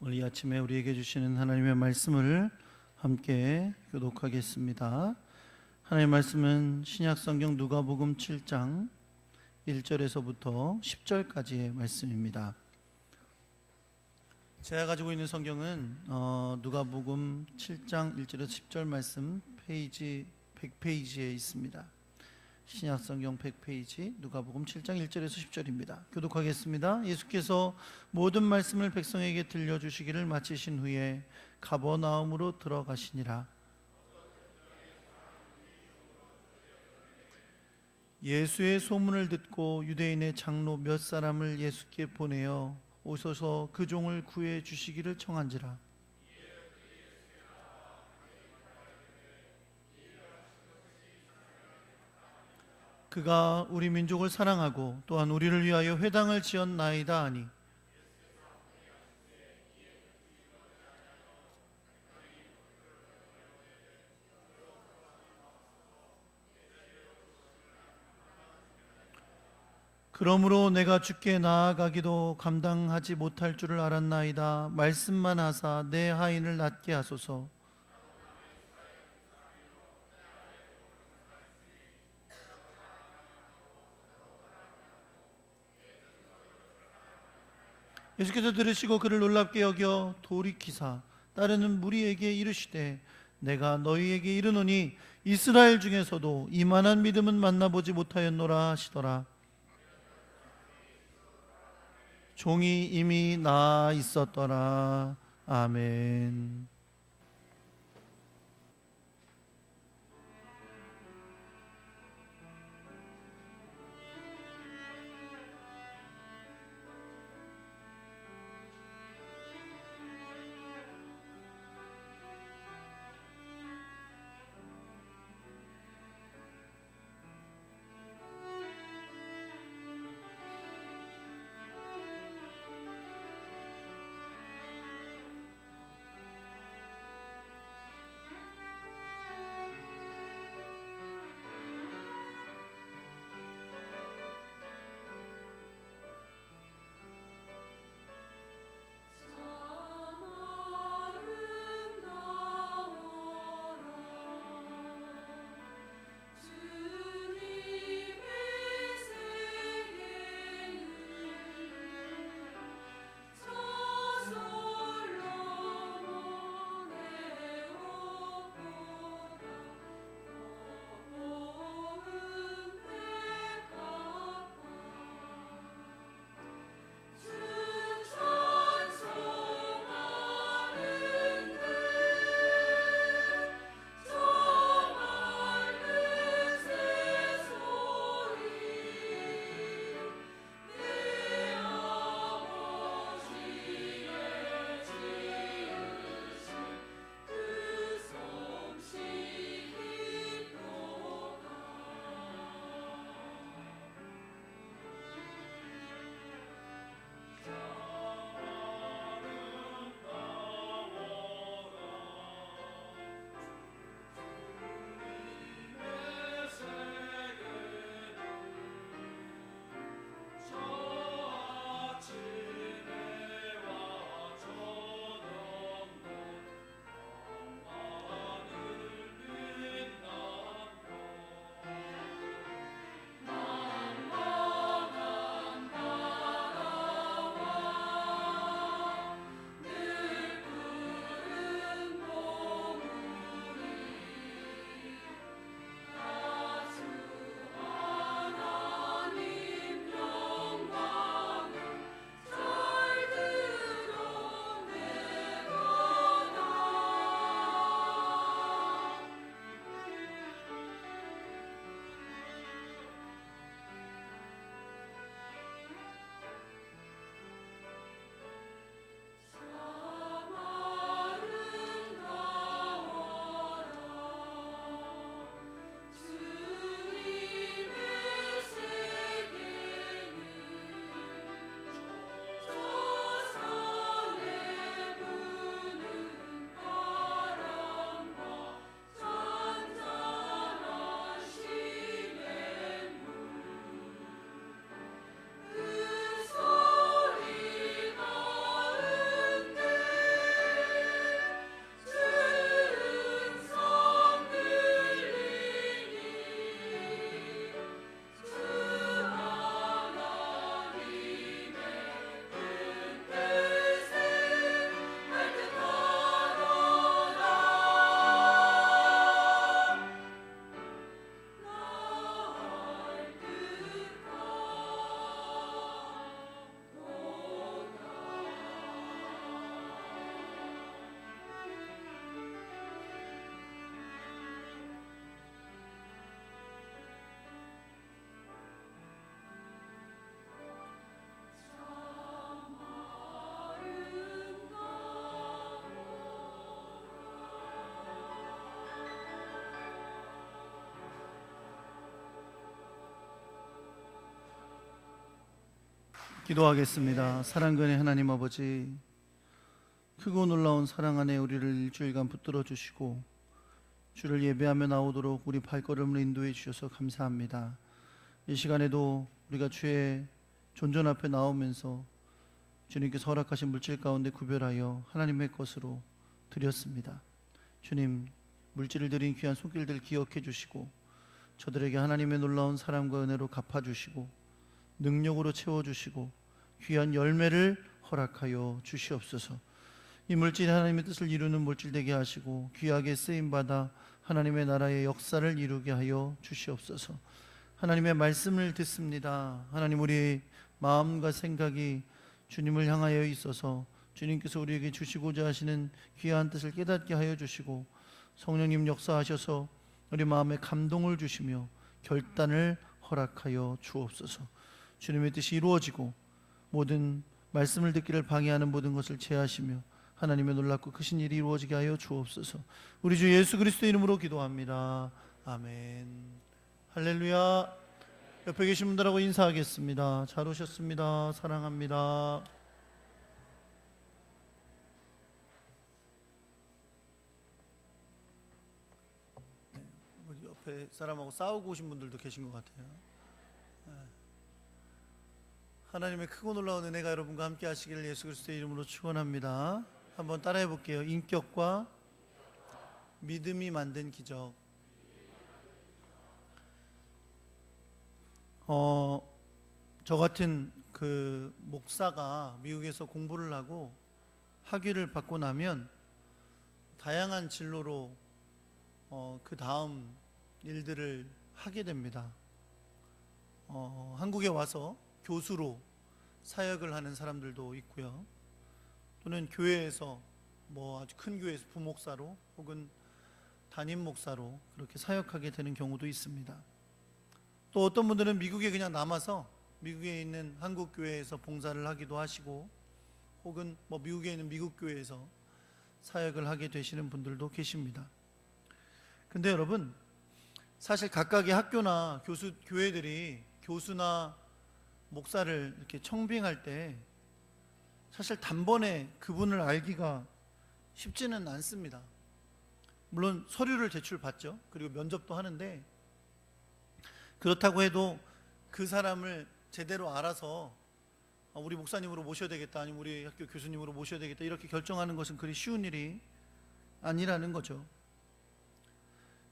오늘 이 아침에 우리에게 주시는 하나님의 말씀을 함께 교독하겠습니다. 하나님의 말씀은 신약성경 누가복음 7장 1절에서부터 10절까지의 말씀입니다. 제가 가지고 있는 성경은 누가복음 7장 1절에서 10절 말씀 페이지 100페이지에 있습니다. 신약성경 100페이지 누가복음 7장 1절에서 10절입니다. 교독하겠습니다. 예수께서 모든 말씀을 백성에게 들려주시기를 마치신 후에 가버나움으로 들어가시니라. 예수의 소문을 듣고 유대인의 장로 몇 사람을 예수께 보내어 오셔서 그 종을 구해 주시기를 청한지라. 그가 우리 민족을 사랑하고 또한 우리를 위하여 회당을 지었나이다 하니 그러므로 내가 주께 나아가기도 감당하지 못할 줄을 알았나이다. 말씀만 하사 내 하인을 낫게 하소서. 예수께서 들으시고 그를 놀랍게 여겨 돌이키사 따르는 무리에게 이르시되 내가 너희에게 이르노니 이스라엘 중에서도 이만한 믿음은 만나보지 못하였노라 하시더라. 종이 이미 나아 있었더라. 아멘. 기도하겠습니다. 사랑근의 하나님 아버지, 크고 놀라운 사랑 안에 우리를 일주일간 붙들어 주시고 주를 예배하며 나오도록 우리 발걸음을 인도해 주셔서 감사합니다. 이 시간에도 우리가 주의 존전 앞에 나오면서 주님께서 허락하신 물질 가운데 구별하여 하나님의 것으로 드렸습니다. 주님, 물질을 드린 귀한 손길들 기억해 주시고 저들에게 하나님의 놀라운 사랑과 은혜로 갚아주시고 능력으로 채워주시고 귀한 열매를 허락하여 주시옵소서. 이 물질이 하나님의 뜻을 이루는 물질 되게 하시고 귀하게 쓰임받아 하나님의 나라의 역사를 이루게 하여 주시옵소서. 하나님의 말씀을 듣습니다. 하나님, 우리의 마음과 생각이 주님을 향하여 있어서 주님께서 우리에게 주시고자 하시는 귀한 뜻을 깨닫게 하여 주시고 성령님 역사하셔서 우리 마음에 감동을 주시며 결단을 허락하여 주옵소서. 주님의 뜻이 이루어지고 모든 말씀을 듣기를 방해하는 모든 것을 제하시며 하나님의 놀랍고 크신 일이 이루어지게 하여 주옵소서. 우리 주 예수 그리스도의 이름으로 기도합니다. 아멘. 할렐루야. 옆에 계신 분들하고 인사하겠습니다. 잘 오셨습니다. 사랑합니다. 옆에 사람하고 싸우고 오신 분들도 계신 것 같아요. 하나님의 크고 놀라운 은혜가 여러분과 함께 하시기를 예수 그리스도의 이름으로 축원합니다. 한번 따라해 볼게요. 인격과 믿음이 만든 기적. 저 같은 그 목사가 미국에서 공부를 하고 학위를 받고 나면 다양한 진로로 그 다음 일들을 하게 됩니다. 한국에 와서 교수로 사역을 하는 사람들도 있고요. 또는 교회에서 아주 큰 교회에서 부목사로 혹은 담임 목사로 그렇게 사역하게 되는 경우도 있습니다. 또 어떤 분들은 미국에 그냥 남아서 미국에 있는 한국 교회에서 봉사를 하기도 하시고 혹은 미국에 있는 미국 교회에서 사역을 하게 되시는 분들도 계십니다. 근데 여러분, 사실 각각의 학교나 교회들이 교수나 목사를 이렇게 청빙할 때 사실 단번에 그분을 알기가 쉽지는 않습니다. 물론 서류를 제출받죠. 그리고 면접도 하는데 그렇다고 해도 그 사람을 제대로 알아서 우리 목사님으로 모셔야 되겠다, 아니면 우리 학교 교수님으로 모셔야 되겠다 이렇게 결정하는 것은 그리 쉬운 일이 아니라는 거죠.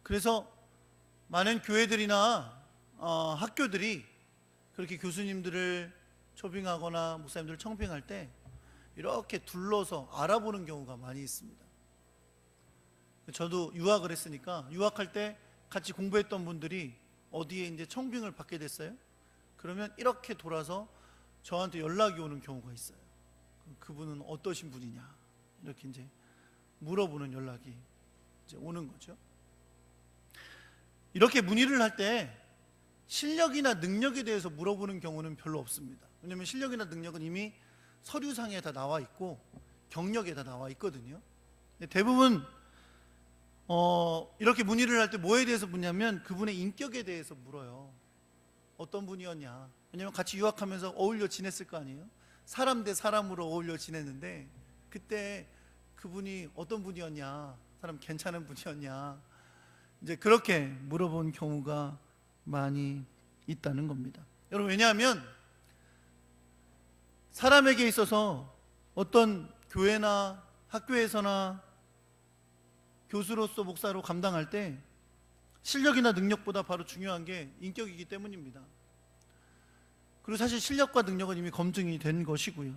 그래서 많은 교회들이나 학교들이 그렇게 교수님들을 초빙하거나 목사님들을 청빙할 때 이렇게 둘러서 알아보는 경우가 많이 있습니다. 저도 유학을 했으니까 유학할 때 같이 공부했던 분들이 어디에 이제 청빙을 받게 됐어요. 그러면 이렇게 돌아서 저한테 연락이 오는 경우가 있어요. 그분은 어떠신 분이냐 이렇게 이제 물어보는 연락이 이제 오는 거죠. 이렇게 문의를 할 때 실력이나 능력에 대해서 물어보는 경우는 별로 없습니다. 왜냐하면 실력이나 능력은 이미 서류상에 다 나와 있고 경력에 다 나와 있거든요. 대부분 이렇게 문의를 할 때 뭐에 대해서 묻냐면 그분의 인격에 대해서 물어요. 어떤 분이었냐. 왜냐하면 같이 유학하면서 어울려 지냈을 거 아니에요. 사람 대 사람으로 어울려 지냈는데 그때 그분이 어떤 분이었냐, 사람 괜찮은 분이었냐, 이제 그렇게 물어본 경우가 많이 있다는 겁니다. 여러분, 왜냐하면 사람에게 있어서 어떤 교회나 학교에서나 교수로서 목사로 감당할 때 실력이나 능력보다 바로 중요한 게 인격이기 때문입니다. 그리고 사실 실력과 능력은 이미 검증이 된 것이고요.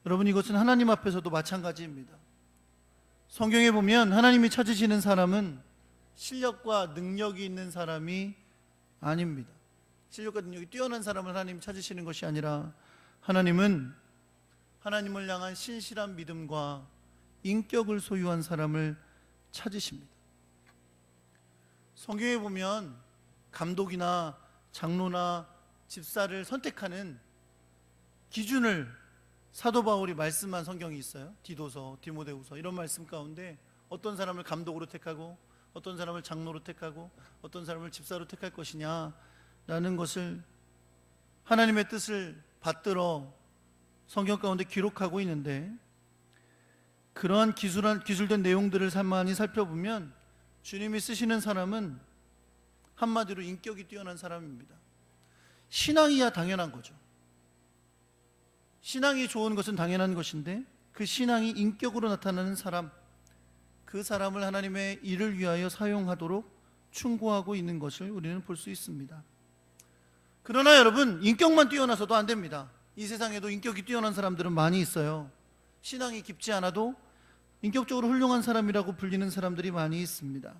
여러분, 이것은 하나님 앞에서도 마찬가지입니다. 성경에 보면 하나님이 찾으시는 사람은 실력과 능력이 있는 사람이 아닙니다. 실력과 능력이 뛰어난 사람을 하나님이 찾으시는 것이 아니라 하나님은 하나님을 향한 신실한 믿음과 인격을 소유한 사람을 찾으십니다. 성경에 보면 감독이나 장로나 집사를 선택하는 기준을 사도 바울이 말씀한 성경이 있어요. 디도서, 디모데후서 이런 말씀 가운데 어떤 사람을 감독으로 택하고 어떤 사람을 장로로 택하고 어떤 사람을 집사로 택할 것이냐라는 것을 하나님의 뜻을 받들어 성경 가운데 기록하고 있는데, 그러한 기술된 내용들을 많이 살펴보면 주님이 쓰시는 사람은 한마디로 인격이 뛰어난 사람입니다. 신앙이야 당연한 거죠. 신앙이 좋은 것은 당연한 것인데, 그 신앙이 인격으로 나타나는 사람, 그 사람을 하나님의 일을 위하여 사용하도록 충고하고 있는 것을 우리는 볼 수 있습니다. 그러나 여러분, 인격만 뛰어나서도 안 됩니다. 이 세상에도 인격이 뛰어난 사람들은 많이 있어요. 신앙이 깊지 않아도 인격적으로 훌륭한 사람이라고 불리는 사람들이 많이 있습니다.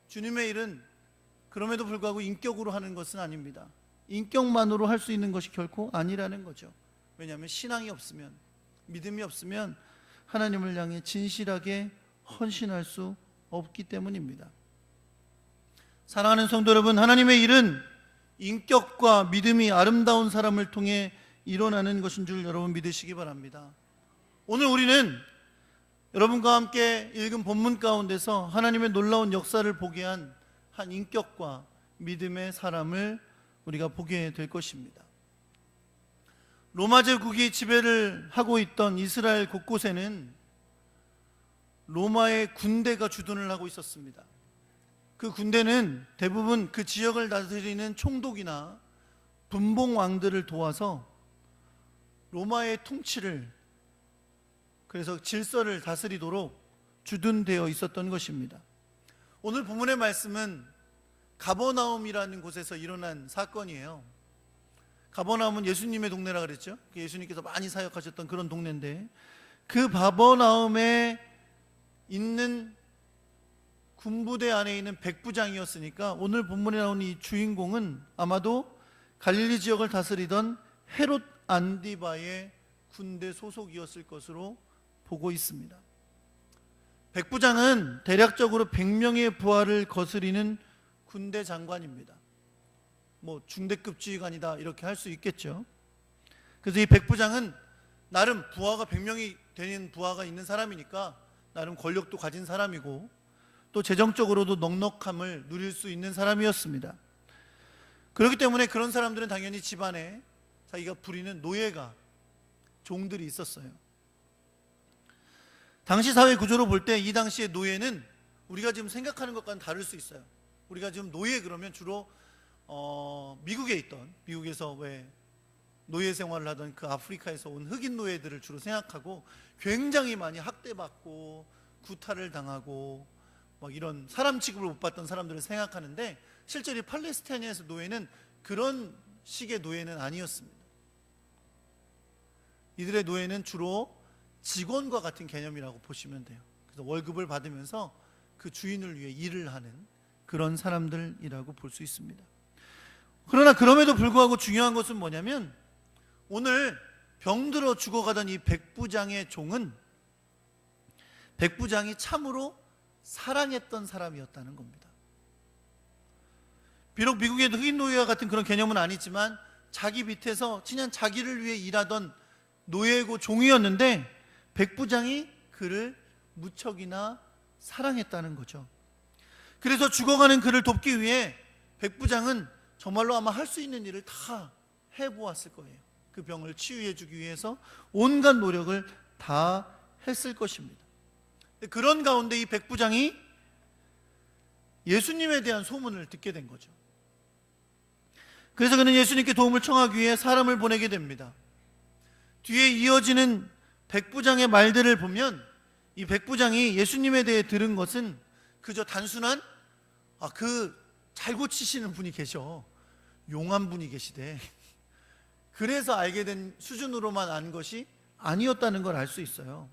주님의 일은 그럼에도 불구하고 인격으로 하는 것은 아닙니다. 인격만으로 할 수 있는 것이 결코 아니라는 거죠. 왜냐하면 신앙이 없으면, 믿음이 없으면 하나님을 향해 진실하게 헌신할 수 없기 때문입니다. 사랑하는 성도 여러분, 하나님의 일은 인격과 믿음이 아름다운 사람을 통해 일어나는 것인 줄 여러분 믿으시기 바랍니다. 오늘 우리는 여러분과 함께 읽은 본문 가운데서 하나님의 놀라운 역사를 보게 한 인격과 믿음의 사람을 우리가 보게 될 것입니다. 로마 제국이 지배를 하고 있던 이스라엘 곳곳에는 로마의 군대가 주둔을 하고 있었습니다. 그 군대는 대부분 그 지역을 다스리는 총독이나 분봉 왕들을 도와서 로마의 통치를, 그래서 질서를 다스리도록 주둔되어 있었던 것입니다. 오늘 본문의 말씀은 가버나움이라는 곳에서 일어난 사건이에요. 가버나움은 예수님의 동네라 그랬죠. 예수님께서 많이 사역하셨던 그런 동네인데, 그 가버나움에 있는 군부대 안에 있는 백부장이었으니까 오늘 본문에 나오는 이 주인공은 아마도 갈릴리 지역을 다스리던 헤롯 안디바의 군대 소속이었을 것으로 보고 있습니다. 백부장은 대략적으로 100명의 부하를 거스리는 군대 장관입니다. 중대급 지휘관이다 이렇게 할 수 있겠죠. 그래서 이 백부장은 나름 부하가 100명이 되는 부하가 있는 사람이니까 나름 권력도 가진 사람이고 또 재정적으로도 넉넉함을 누릴 수 있는 사람이었습니다. 그렇기 때문에 그런 사람들은 당연히 집안에 자기가 부리는 노예가, 종들이 있었어요. 당시 사회 구조로 볼 때 이 당시의 노예는 우리가 지금 생각하는 것과는 다를 수 있어요. 우리가 지금 노예 그러면 주로 미국에서 왜 노예 생활을 하던 그 아프리카에서 온 흑인 노예들을 주로 생각하고, 굉장히 많이 학대받고 구타를 당하고 이런 사람 취급을 못 받던 사람들을 생각하는데, 실제로 이 팔레스타인에서 노예는 그런 식의 노예는 아니었습니다. 이들의 노예는 주로 직원과 같은 개념이라고 보시면 돼요. 그래서 월급을 받으면서 그 주인을 위해 일을 하는 그런 사람들이라고 볼 수 있습니다. 그러나 그럼에도 불구하고 중요한 것은 뭐냐면, 오늘 병들어 죽어가던 이 백부장의 종은 백부장이 참으로 사랑했던 사람이었다는 겁니다. 비록 미국의 흑인 노예와 같은 그런 개념은 아니지만 자기 밑에서 친한 자기를 위해 일하던 노예고 종이었는데 백부장이 그를 무척이나 사랑했다는 거죠. 그래서 죽어가는 그를 돕기 위해 백부장은 정말로 아마 할 수 있는 일을 다 해보았을 거예요. 그 병을 치유해 주기 위해서 온갖 노력을 다 했을 것입니다. 그런 가운데 이 백부장이 예수님에 대한 소문을 듣게 된 거죠. 그래서 그는 예수님께 도움을 청하기 위해 사람을 보내게 됩니다. 뒤에 이어지는 백부장의 말들을 보면 이 백부장이 예수님에 대해 들은 것은 그저 단순한 잘 고치시는 분이 계셔, 용한 분이 계시대, 그래서 알게 된 수준으로만 안 것이 아니었다는 걸 알 수 있어요.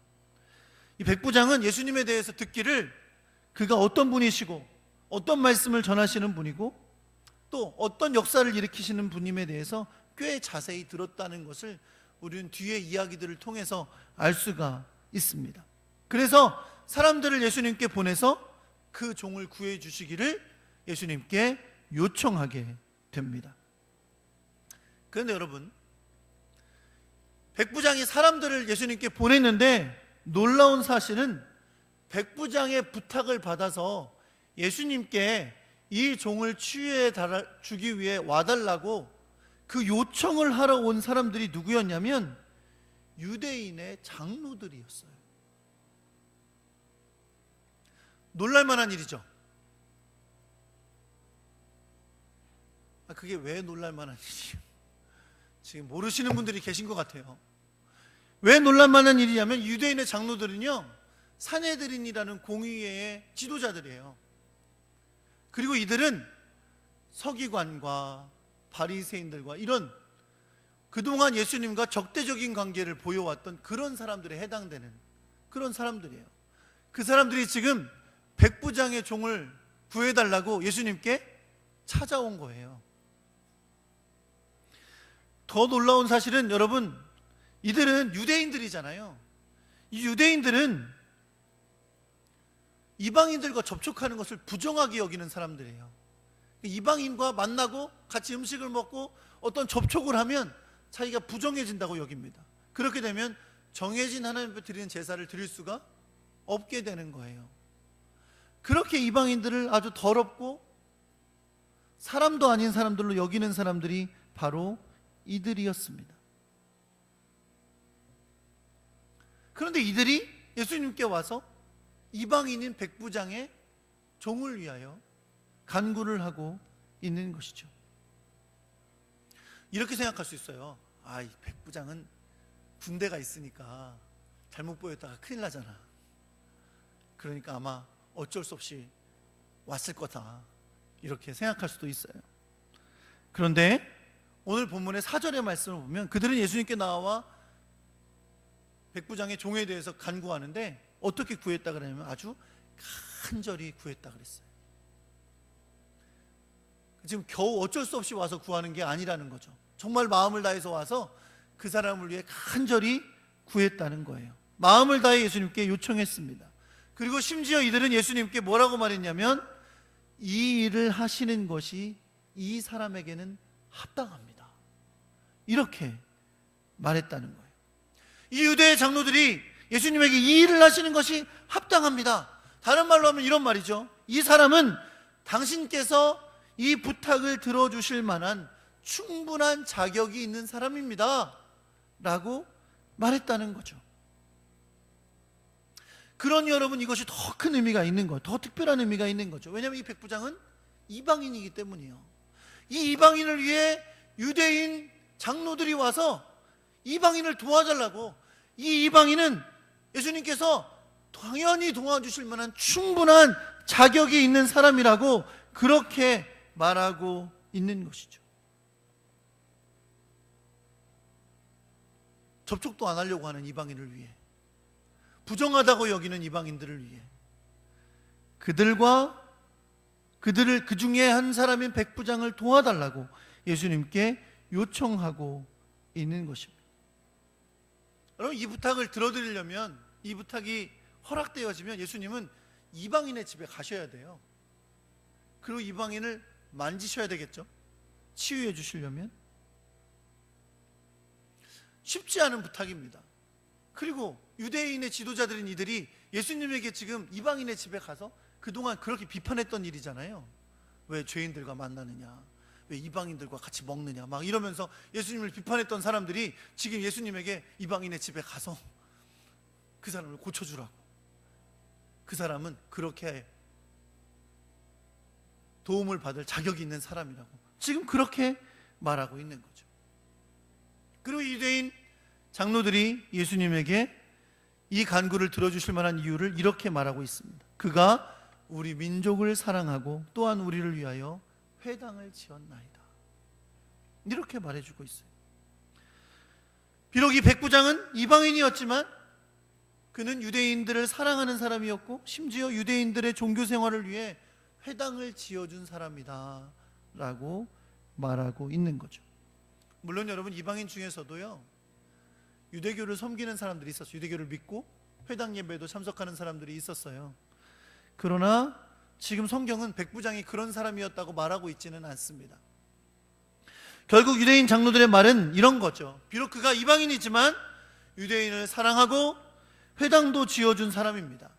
이 백부장은 예수님에 대해서 듣기를 그가 어떤 분이시고 어떤 말씀을 전하시는 분이고 또 어떤 역사를 일으키시는 분임에 대해서 꽤 자세히 들었다는 것을 우리는 뒤의 이야기들을 통해서 알 수가 있습니다. 그래서 사람들을 예수님께 보내서 그 종을 구해 주시기를 예수님께 요청하게 됩니다. 그런데 여러분, 백부장이 사람들을 예수님께 보냈는데 놀라운 사실은 백부장의 부탁을 받아서 예수님께 이 종을 치유해 주기 위해 와달라고 그 요청을 하러 온 사람들이 누구였냐면 유대인의 장로들이었어요. 놀랄만한 일이죠. 그게 왜 놀랄만한 일이에요? 지금 모르시는 분들이 계신 것 같아요. 왜 놀랄만한 일이냐면 유대인의 장로들은요, 산헤드린이라는 공의회의 지도자들이에요. 그리고 이들은 서기관과 바리새인들과 이런 그동안 예수님과 적대적인 관계를 보여왔던 그런 사람들에 해당되는 그런 사람들이에요. 그 사람들이 지금 백부장의 종을 구해달라고 예수님께 찾아온 거예요. 더 놀라운 사실은 여러분, 이들은 유대인들이잖아요. 이 유대인들은 이방인들과 접촉하는 것을 부정하게 여기는 사람들이에요. 이방인과 만나고 같이 음식을 먹고 어떤 접촉을 하면 자기가 부정해진다고 여깁니다. 그렇게 되면 정해진 하나님 앞에 드리는 제사를 드릴 수가 없게 되는 거예요. 그렇게 이방인들을 아주 더럽고 사람도 아닌 사람들로 여기는 사람들이 바로 이들이었습니다. 그런데 이들이 예수님께 와서 이방인인 백부장의 종을 위하여 간구를 하고 있는 것이죠. 이렇게 생각할 수 있어요. 이 백부장은 군대가 있으니까 잘못 보였다가 큰일 나잖아. 그러니까 아마 어쩔 수 없이 왔을 거다, 이렇게 생각할 수도 있어요. 그런데 오늘 본문의 4절의 말씀을 보면 그들은 예수님께 나와 백부장의 종에 대해서 간구하는데 어떻게 구했다 그러냐면 아주 간절히 구했다 그랬어요. 지금 겨우 어쩔 수 없이 와서 구하는 게 아니라는 거죠. 정말 마음을 다해서 와서 그 사람을 위해 간절히 구했다는 거예요. 마음을 다해 예수님께 요청했습니다. 그리고 심지어 이들은 예수님께 뭐라고 말했냐면 이 일을 하시는 것이 이 사람에게는 합당합니다, 이렇게 말했다는 거예요. 이 유대의 장로들이 예수님에게 이 일을 하시는 것이 합당합니다. 다른 말로 하면 이런 말이죠. 이 사람은 당신께서 이 부탁을 들어주실 만한 충분한 자격이 있는 사람입니다 라고 말했다는 거죠. 그러니 여러분, 이것이 더 큰 의미가 있는 거예요. 더 특별한 의미가 있는 거죠. 왜냐하면 이 백부장은 이방인이기 때문이에요. 이 이방인을 위해 유대인 장로들이 와서 이방인을 도와달라고, 이 이방인은 예수님께서 당연히 도와주실 만한 충분한 자격이 있는 사람이라고 그렇게 말하고 있는 것이죠. 접촉도 안 하려고 하는 이방인을 위해, 부정하다고 여기는 이방인들을 위해 그들을 그 중에 한 사람인 백부장을 도와달라고 예수님께 요청하고 있는 것입니다. 여러분, 이 부탁을 들어드리려면, 이 부탁이 허락되어지면 예수님은 이방인의 집에 가셔야 돼요. 그리고 이방인을 만지셔야 되겠죠. 치유해 주시려면. 쉽지 않은 부탁입니다. 그리고 유대인의 지도자들인 이들이 예수님에게 지금 이방인의 집에 가서 그동안 그렇게 비판했던 일이잖아요. 왜 죄인들과 만나느냐, 왜 이방인들과 같이 먹느냐, 막 이러면서 예수님을 비판했던 사람들이 지금 예수님에게 이방인의 집에 가서 그 사람을 고쳐주라고, 그 사람은 그렇게 도움을 받을 자격이 있는 사람이라고 지금 그렇게 말하고 있는 거죠. 그리고 유대인 장로들이 예수님에게 이 간구를 들어주실 만한 이유를 이렇게 말하고 있습니다. 그가 우리 민족을 사랑하고 또한 우리를 위하여 회당을 지었나이다, 이렇게 말해주고 있어요. 비록 이 백부장은 이방인이었지만 그는 유대인들을 사랑하는 사람이었고 심지어 유대인들의 종교 생활을 위해 회당을 지어준 사람이다 라고 말하고 있는 거죠. 물론 여러분, 이방인 중에서도요, 유대교를 섬기는 사람들이 있었어요. 유대교를 믿고 회당 예배도 참석하는 사람들이 있었어요. 그러나 지금 성경은 백부장이 그런 사람이었다고 말하고 있지는 않습니다. 결국 유대인 장로들의 말은 이런 거죠. 비록 그가 이방인이지만 유대인을 사랑하고 회당도 지어준 사람입니다.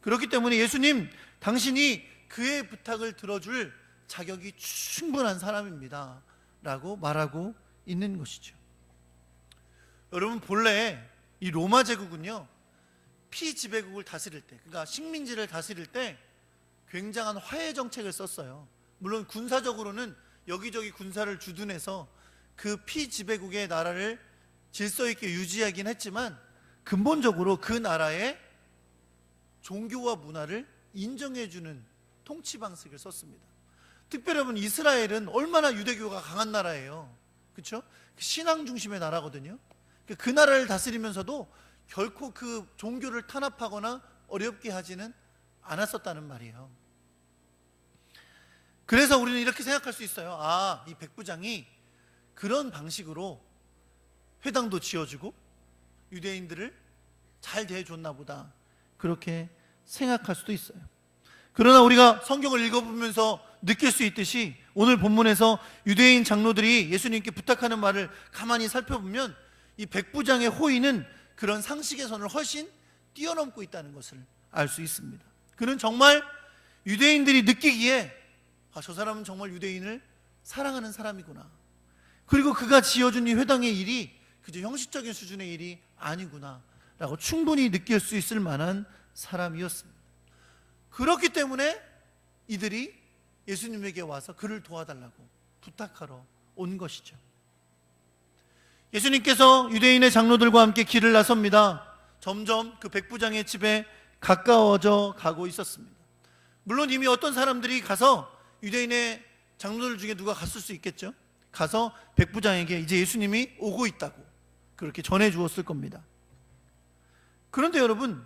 그렇기 때문에 예수님, 당신이 그의 부탁을 들어줄 자격이 충분한 사람입니다 라고 말하고 있는 것이죠. 여러분, 본래 이 로마 제국은요, 피지배국을 다스릴 때, 그러니까 식민지를 다스릴 때 굉장한 화해 정책을 썼어요. 물론 군사적으로는 여기저기 군사를 주둔해서 그 피지배국의 나라를 질서 있게 유지하긴 했지만 근본적으로 그 나라의 종교와 문화를 인정해주는 통치 방식을 썼습니다. 특별히 여러분, 이스라엘은 얼마나 유대교가 강한 나라예요. 그렇죠? 신앙 중심의 나라거든요. 그 나라를 다스리면서도 결코 그 종교를 탄압하거나 어렵게 하지는 않았었다는 말이에요. 그래서 우리는 이렇게 생각할 수 있어요. 아, 이 백부장이 그런 방식으로 회당도 지어주고 유대인들을 잘 대해줬나 보다, 그렇게 생각할 수도 있어요. 그러나 우리가 성경을 읽어보면서 느낄 수 있듯이 오늘 본문에서 유대인 장로들이 예수님께 부탁하는 말을 가만히 살펴보면 이 백부장의 호의는 그런 상식의 선을 훨씬 뛰어넘고 있다는 것을 알 수 있습니다. 그는 정말 유대인들이 느끼기에 저 사람은 정말 유대인을 사랑하는 사람이구나, 그리고 그가 지어준 이 회당의 일이 그저 형식적인 수준의 일이 아니구나 라고 충분히 느낄 수 있을 만한 사람이었습니다. 그렇기 때문에 이들이 예수님에게 와서 그를 도와달라고 부탁하러 온 것이죠. 예수님께서 유대인의 장로들과 함께 길을 나섭니다. 점점 그 백부장의 집에 가까워져 가고 있었습니다. 물론 이미 어떤 사람들이 가서, 유대인의 장로들 중에 누가 갔을 수 있겠죠. 가서 백부장에게 이제 예수님이 오고 있다고 그렇게 전해 주었을 겁니다. 그런데 여러분,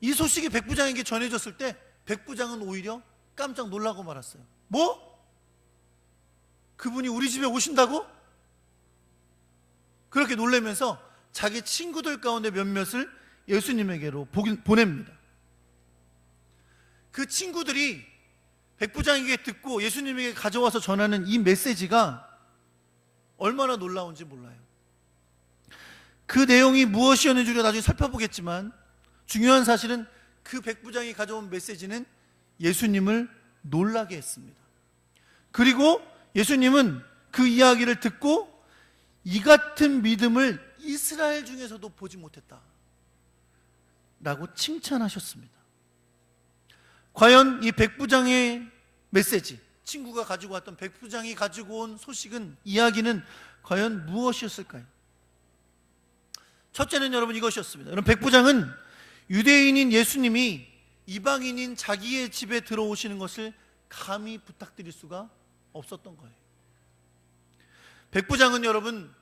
이 소식이 백부장에게 전해졌을 때 백부장은 오히려 깜짝 놀라고 말았어요. 뭐? 그분이 우리 집에 오신다고? 그렇게 놀라면서 자기 친구들 가운데 몇몇을 예수님에게로 보냅니다. 그 친구들이 백부장에게 듣고 예수님에게 가져와서 전하는 이 메시지가 얼마나 놀라운지 몰라요. 그 내용이 무엇이었는지 우리가 나중에 살펴보겠지만 중요한 사실은 그 백부장이 가져온 메시지는 예수님을 놀라게 했습니다. 그리고 예수님은 그 이야기를 듣고 이 같은 믿음을 이스라엘 중에서도 보지 못했다 라고 칭찬하셨습니다. 과연 이 백부장의 메시지, 친구가 가지고 왔던 백부장이 가지고 온 소식은, 이야기는 과연 무엇이었을까요? 첫째는 여러분 이것이었습니다. 여러분, 백부장은 유대인인 예수님이 이방인인 자기의 집에 들어오시는 것을 감히 부탁드릴 수가 없었던 거예요. 백부장은 여러분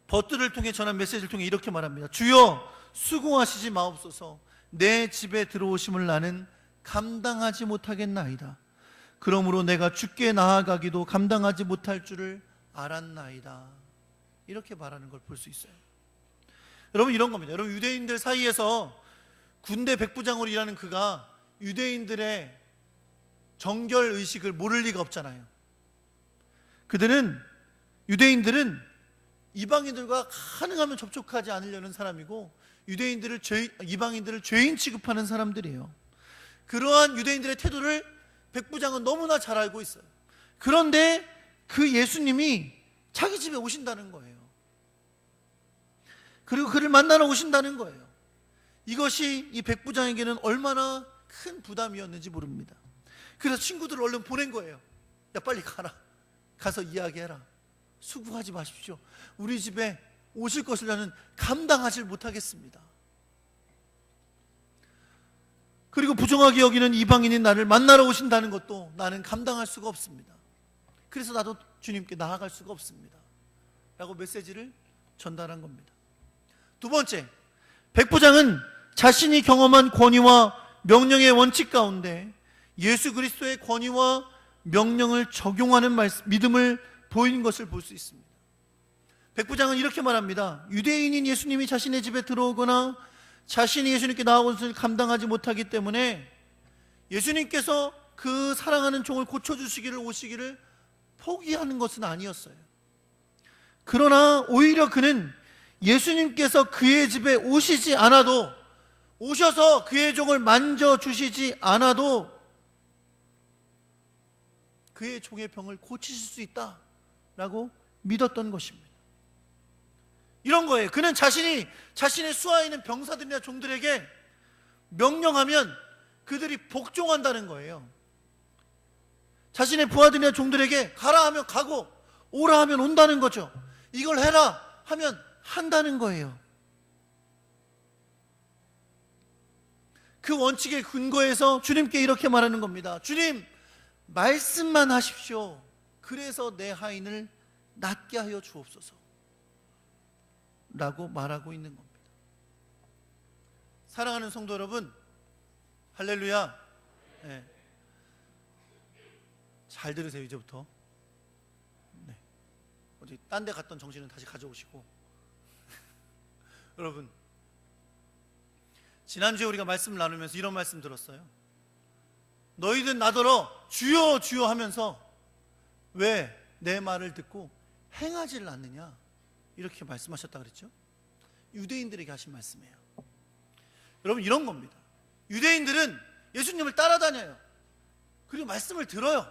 버트를 통해 전한 메시지를 통해 이렇게 말합니다. 주여, 수고하시지 마옵소서. 내 집에 들어오심을 나는 감당하지 못하겠나이다. 그러므로 내가 주께 나아가기도 감당하지 못할 줄을 알았나이다. 이렇게 말하는 걸 볼 수 있어요. 여러분, 이런 겁니다. 여러분, 유대인들 사이에서 군대 백부장으로 일하는 그가 유대인들의 정결 의식을 모를 리가 없잖아요. 유대인들은 이방인들과 가능하면 접촉하지 않으려는 사람이고, 이방인들을 죄인 취급하는 사람들이에요. 그러한 유대인들의 태도를 백부장은 너무나 잘 알고 있어요. 그런데 그 예수님이 자기 집에 오신다는 거예요. 그리고 그를 만나러 오신다는 거예요. 이것이 이 백부장에게는 얼마나 큰 부담이었는지 모릅니다. 그래서 친구들을 얼른 보낸 거예요. 야, 빨리 가라. 가서 이야기해라. 수고하지 마십시오. 우리 집에 오실 것을 나는 감당하지 못하겠습니다. 그리고 부정하게 여기는 이방인인 나를 만나러 오신다는 것도 나는 감당할 수가 없습니다. 그래서 나도 주님께 나아갈 수가 없습니다 라고 메시지를 전달한 겁니다. 두 번째, 백부장은 자신이 경험한 권위와 명령의 원칙 가운데 예수 그리스도의 권위와 명령을 적용하는 믿음을 보이는 것을 볼 수 있습니다. 백부장은 이렇게 말합니다. 유대인인 예수님이 자신의 집에 들어오거나 자신이 예수님께 나아온 것을 감당하지 못하기 때문에 예수님께서 그 사랑하는 종을 고쳐주시기를 오시기를 포기하는 것은 아니었어요. 그러나 오히려 그는 예수님께서 그의 집에 오시지 않아도, 오셔서 그의 종을 만져주시지 않아도 그의 종의 병을 고치실 수 있다 라고 믿었던 것입니다. 이런 거예요. 그는 자신의 수하에 있는 병사들이나 종들에게 명령하면 그들이 복종한다는 거예요. 자신의 부하들이나 종들에게 가라 하면 가고 오라 하면 온다는 거죠. 이걸 해라 하면 한다는 거예요. 그 원칙에 근거해서 주님께 이렇게 말하는 겁니다. 주님, 말씀만 하십시오. 그래서 내 하인을 낫게 하여 주옵소서 라고 말하고 있는 겁니다. 사랑하는 성도 여러분, 할렐루야. 네. 잘 들으세요. 이제부터. 네. 어디 딴 데 갔던 정신은 다시 가져오시고. 여러분, 지난주에 우리가 말씀을 나누면서 이런 말씀 들었어요. 너희들 나더러 주여 주여 하면서 왜 내 말을 듣고 행하지를 않느냐, 이렇게 말씀하셨다 그랬죠. 유대인들에게 하신 말씀이에요. 여러분, 이런 겁니다. 유대인들은 예수님을 따라다녀요. 그리고 말씀을 들어요.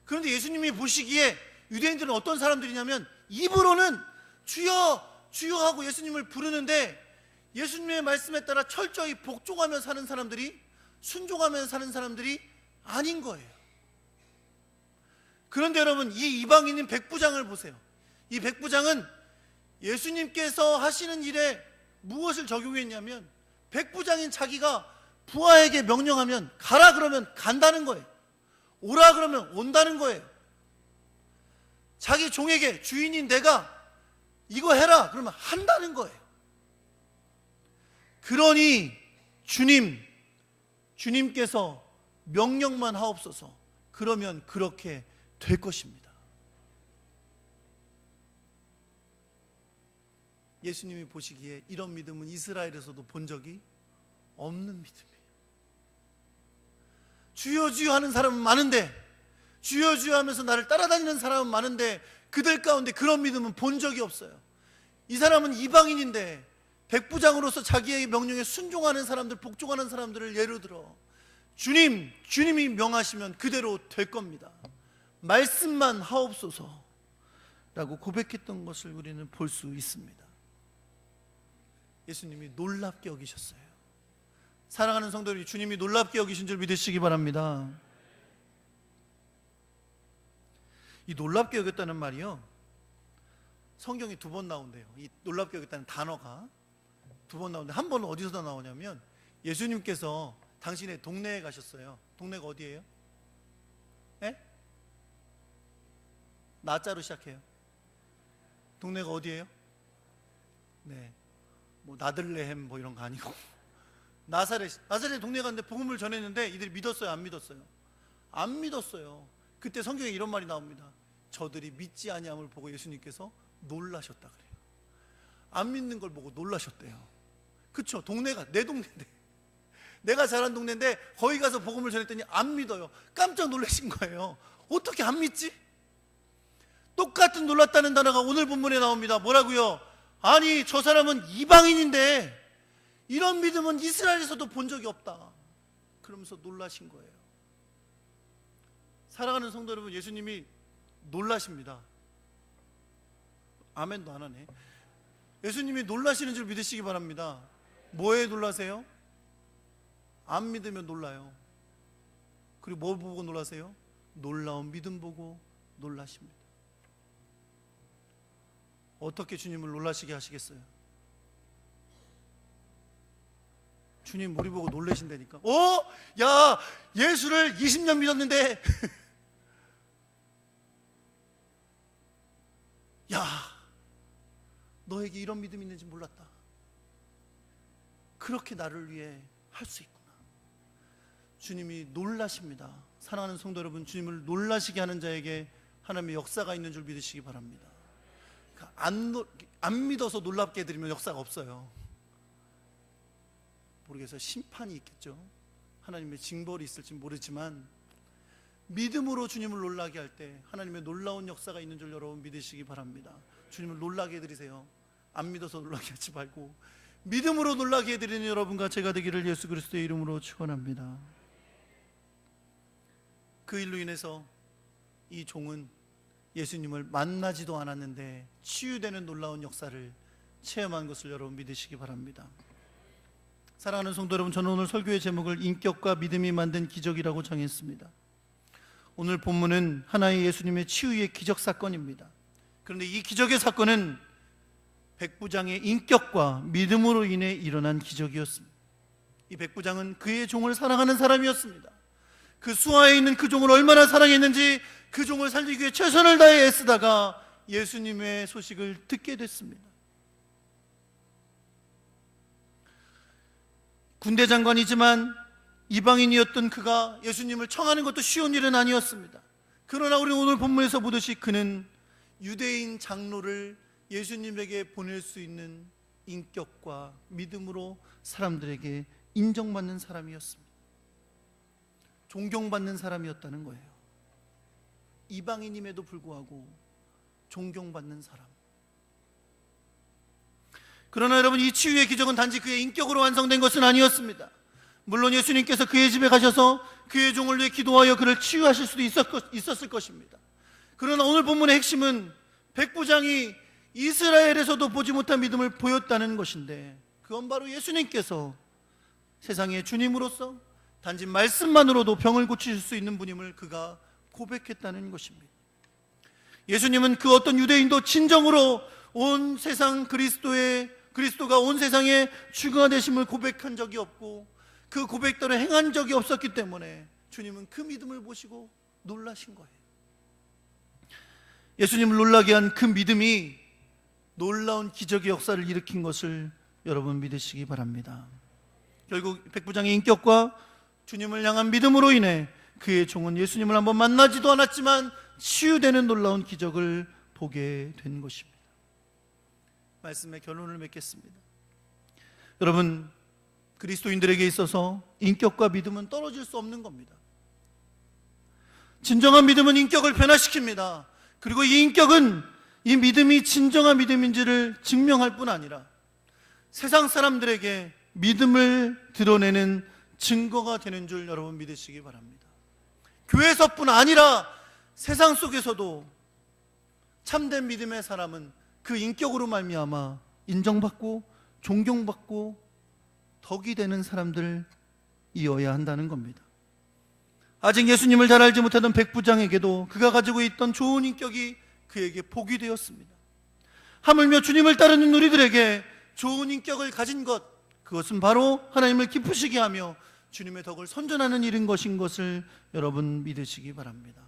그런데 예수님이 보시기에 유대인들은 어떤 사람들이냐면 입으로는 주여 주여 하고 예수님을 부르는데 예수님의 말씀에 따라 철저히 복종하며 사는 사람들이, 순종하며 사는 사람들이 아닌 거예요. 그런데 여러분, 이 이방인인 백부장을 보세요. 이 백부장은 예수님께서 하시는 일에 무엇을 적용했냐면, 백부장인 자기가 부하에게 명령하면 가라 그러면 간다는 거예요. 오라 그러면 온다는 거예요. 자기 종에게 주인인 내가 이거 해라 그러면 한다는 거예요. 그러니 주님께서 명령만 하옵소서, 그러면 그렇게 될 것입니다. 예수님이 보시기에 이런 믿음은 이스라엘에서도 본 적이 없는 믿음이에요. 주여 주여 하는 사람은 많은데, 주여 주여 하면서 나를 따라다니는 사람은 많은데 그들 가운데 그런 믿음은 본 적이 없어요. 이 사람은 이방인인데 백부장으로서 자기의 명령에 순종하는 사람들, 복종하는 사람들을 예로 들어 주님이 명하시면 그대로 될 겁니다. 말씀만 하옵소서 라고 고백했던 것을 우리는 볼 수 있습니다. 예수님이 놀랍게 여기셨어요. 사랑하는 성도들이 주님이 놀랍게 여기신 줄 믿으시기 바랍니다. 이 놀랍게 여겼다는 말이요, 성경에 2번 나온대요. 이 놀랍게 여겼다는 단어가 2번 나오는데, 한 번은 어디서 나오냐면 예수님께서 당신의 동네에 가셨어요. 동네가 어디예요? 네? 나자로 시작해요. 동네가 어디예요? 네, 뭐 나들레헴 뭐 이런 거 아니고 나사렛 동네 갔는데 복음을 전했는데 이들이 믿었어요? 안 믿었어요? 안 믿었어요. 그때 성경에 이런 말이 나옵니다. 저들이 믿지 아니함을 보고 예수님께서 놀라셨다 그래요. 안 믿는 걸 보고 놀라셨대요. 그쵸? 동네가 내 동네인데, 내가 자란 동네인데 거기 가서 복음을 전했더니 안 믿어요. 깜짝 놀라신 거예요. 어떻게 안 믿지? 똑같은 놀랐다는 단어가 오늘 본문에 나옵니다. 뭐라고요? 아니, 저 사람은 이방인인데 이런 믿음은 이스라엘에서도 본 적이 없다 그러면서 놀라신 거예요. 사랑하는 성도 여러분, 예수님이 놀라십니다. 아멘도 안 하네. 예수님이 놀라시는 줄 믿으시기 바랍니다. 뭐에 놀라세요? 안 믿으면 놀라요. 그리고 뭐 보고 놀라세요? 놀라운 믿음 보고 놀라십니다. 어떻게 주님을 놀라시게 하시겠어요? 주님 우리 보고 놀라신다니까. 야, 예수를 20년 믿었는데 야, 너에게 이런 믿음이 있는지 몰랐다. 그렇게 나를 위해 할 수 있구나. 주님이 놀라십니다. 사랑하는 성도 여러분, 주님을 놀라시게 하는 자에게 하나님의 역사가 있는 줄 믿으시기 바랍니다. 안 믿어서 놀랍게 해드리면 역사가 없어요. 모르겠어요. 심판이 있겠죠. 하나님의 징벌이 있을지 모르지만 믿음으로 주님을 놀라게 할 때 하나님의 놀라운 역사가 있는 줄 여러분 믿으시기 바랍니다. 주님을 놀라게 해드리세요. 안 믿어서 놀라게 하지 말고 믿음으로 놀라게 해드리는 여러분과 제가 되기를 예수 그리스도의 이름으로 축원합니다. 그 일로 인해서 이 종은 예수님을 만나지도 않았는데 치유되는 놀라운 역사를 체험한 것을 여러분 믿으시기 바랍니다. 사랑하는 성도 여러분, 저는 오늘 설교의 제목을 인격과 믿음이 만든 기적이라고 정했습니다. 오늘 본문은 하나의 예수님의 치유의 기적 사건입니다. 그런데 이 기적의 사건은 백부장의 인격과 믿음으로 인해 일어난 기적이었습니다. 이 백부장은 그의 종을 사랑하는 사람이었습니다. 그 수하에 있는 그 종을 얼마나 사랑했는지 그 종을 살리기 위해 최선을 다해 애쓰다가 예수님의 소식을 듣게 됐습니다. 군대 장관이지만 이방인이었던 그가 예수님을 청하는 것도 쉬운 일은 아니었습니다. 그러나 우리 오늘 본문에서 보듯이 그는 유대인 장로를 예수님에게 보낼 수 있는 인격과 믿음으로 사람들에게 인정받는 사람이었습니다. 존경받는 사람이었다는 거예요. 이방인임에도 불구하고 존경받는 사람. 그러나 여러분, 이 치유의 기적은 단지 그의 인격으로 완성된 것은 아니었습니다. 물론 예수님께서 그의 집에 가셔서 그의 종을 위해 기도하여 그를 치유하실 수도 있었을 것입니다. 그러나 오늘 본문의 핵심은 백부장이 이스라엘에서도 보지 못한 믿음을 보였다는 것인데, 그건 바로 예수님께서 세상의 주님으로서 단지 말씀만으로도 병을 고치실 수 있는 분임을 그가 고백했다는 것입니다. 예수님은 그 어떤 유대인도 진정으로 온 세상 그리스도가 온 세상에 주가 되심을 고백한 적이 없고 그 고백대로 행한 적이 없었기 때문에 주님은 그 믿음을 보시고 놀라신 거예요. 예수님을 놀라게 한 그 믿음이 놀라운 기적의 역사를 일으킨 것을 여러분 믿으시기 바랍니다. 결국 백부장의 인격과 주님을 향한 믿음으로 인해 그의 종은 예수님을 한번 만나지도 않았지만 치유되는 놀라운 기적을 보게 된 것입니다. 말씀의 결론을 맺겠습니다. 여러분, 그리스도인들에게 있어서 인격과 믿음은 떨어질 수 없는 겁니다. 진정한 믿음은 인격을 변화시킵니다. 그리고 이 인격은 이 믿음이 진정한 믿음인지를 증명할 뿐 아니라 세상 사람들에게 믿음을 드러내는 증거가 되는 줄 여러분 믿으시기 바랍니다. 교회에서뿐 아니라 세상 속에서도 참된 믿음의 사람은 그 인격으로 말미암아 인정받고 존경받고 덕이 되는 사람들이어야 한다는 겁니다. 아직 예수님을 잘 알지 못하던 백부장에게도 그가 가지고 있던 좋은 인격이 그에게 복이 되었습니다. 하물며 주님을 따르는 우리들에게 좋은 인격을 가진 것, 그것은 바로 하나님을 기쁘시게 하며 주님의 덕을 선전하는 일인 것을 여러분 믿으시기 바랍니다.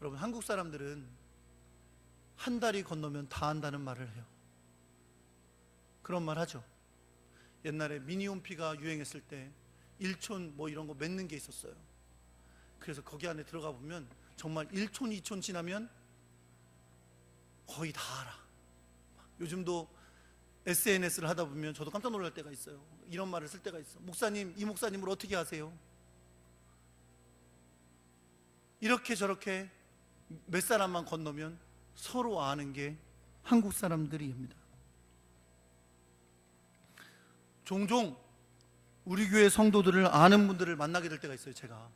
여러분, 한국 사람들은 한 달이 건너면 다 안다는 말을 해요. 그런 말 하죠. 옛날에 미니홈피가 유행했을 때 일촌 뭐 이런 거 맺는 게 있었어요. 그래서 거기 안에 들어가 보면 정말 1촌 2촌 지나면 거의 다 알아. 요즘도 SNS를 하다 보면 저도 깜짝 놀랄 때가 있어요. 이런 말을 쓸 때가 있어. 목사님, 이 목사님을 어떻게 아세요? 이렇게 저렇게 몇 사람만 건너면 서로 아는 게 한국 사람들입니다. 종종 우리 교회 성도들을 아는 분들을 만나게 될 때가 있어요. 제가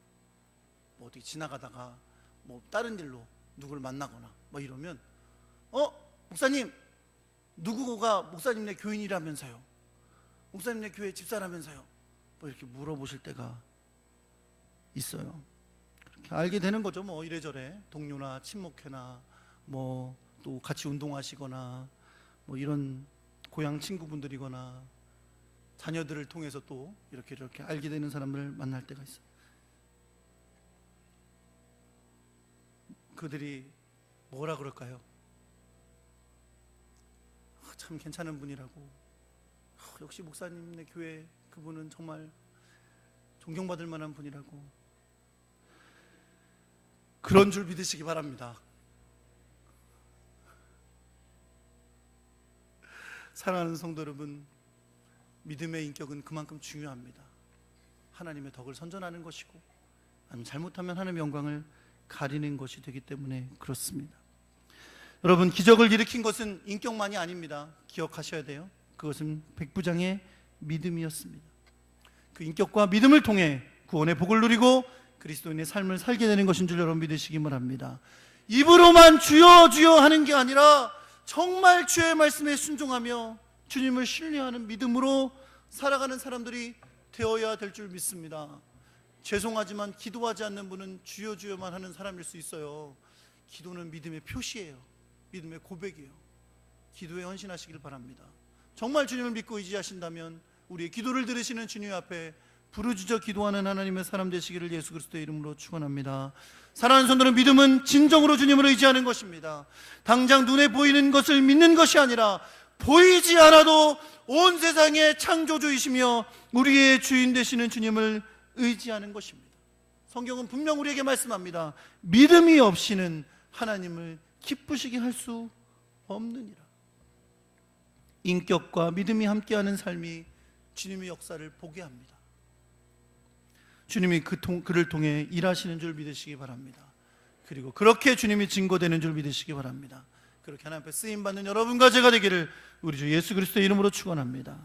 뭐 어디 지나가다가 뭐 다른 일로 누구를 만나거나 뭐 이러면 목사님, 누구가 목사님네 교인이라면서요? 목사님네 교회 집사라면서요? 뭐 이렇게 물어보실 때가 있어요. 그렇게 알게 되는 거죠. 뭐 이래저래 동료나 친목회나 뭐 또 같이 운동하시거나 뭐 이런 고향 친구분들이거나 자녀들을 통해서 또 이렇게 알게 되는 사람을 만날 때가 있어요. 그들이 뭐라 그럴까요? 참 괜찮은 분이라고, 역시 목사님네 교회 그분은 정말 존경받을 만한 분이라고, 그런 줄 믿으시기 바랍니다. 사랑하는 성도 여러분, 믿음의 인격은 그만큼 중요합니다. 하나님의 덕을 선전하는 것이고, 아니면 잘못하면 하나님의 영광을 가리는 것이 되기 때문에 그렇습니다. 여러분, 기적을 일으킨 것은 인격만이 아닙니다. 기억하셔야 돼요. 그것은 백부장의 믿음이었습니다. 그 인격과 믿음을 통해 구원의 복을 누리고 그리스도인의 삶을 살게 되는 것인 줄 여러분 믿으시기 바랍니다. 입으로만 주여 주여 하는 게 아니라 정말 주의 말씀에 순종하며 주님을 신뢰하는 믿음으로 살아가는 사람들이 되어야 될 줄 믿습니다. 죄송하지만 기도하지 않는 분은 주여 주여만 하는 사람일 수 있어요. 기도는 믿음의 표시예요. 믿음의 고백이에요. 기도에 헌신하시길 바랍니다. 정말 주님을 믿고 의지하신다면 우리의 기도를 들으시는 주님 앞에 부르짖어 기도하는 하나님의 사람 되시기를 예수 그리스도의 이름으로 축원합니다. 사랑하는 성도는, 믿음은 진정으로 주님을 의지하는 것입니다. 당장 눈에 보이는 것을 믿는 것이 아니라 보이지 않아도 온 세상의 창조주이시며 우리의 주인 되시는 주님을 의지하는 것입니다. 성경은 분명 우리에게 말씀합니다. 믿음이 없이는 하나님을 기쁘시게 할 수 없느니라. 인격과 믿음이 함께하는 삶이 주님의 역사를 보게 합니다. 주님이 그를 통해 일하시는 줄 믿으시기 바랍니다. 그리고 그렇게 주님이 증거되는 줄 믿으시기 바랍니다. 그렇게 하나님 앞에 쓰임받는 여러분과 제가 되기를 우리 주 예수 그리스도의 이름으로 축원합니다.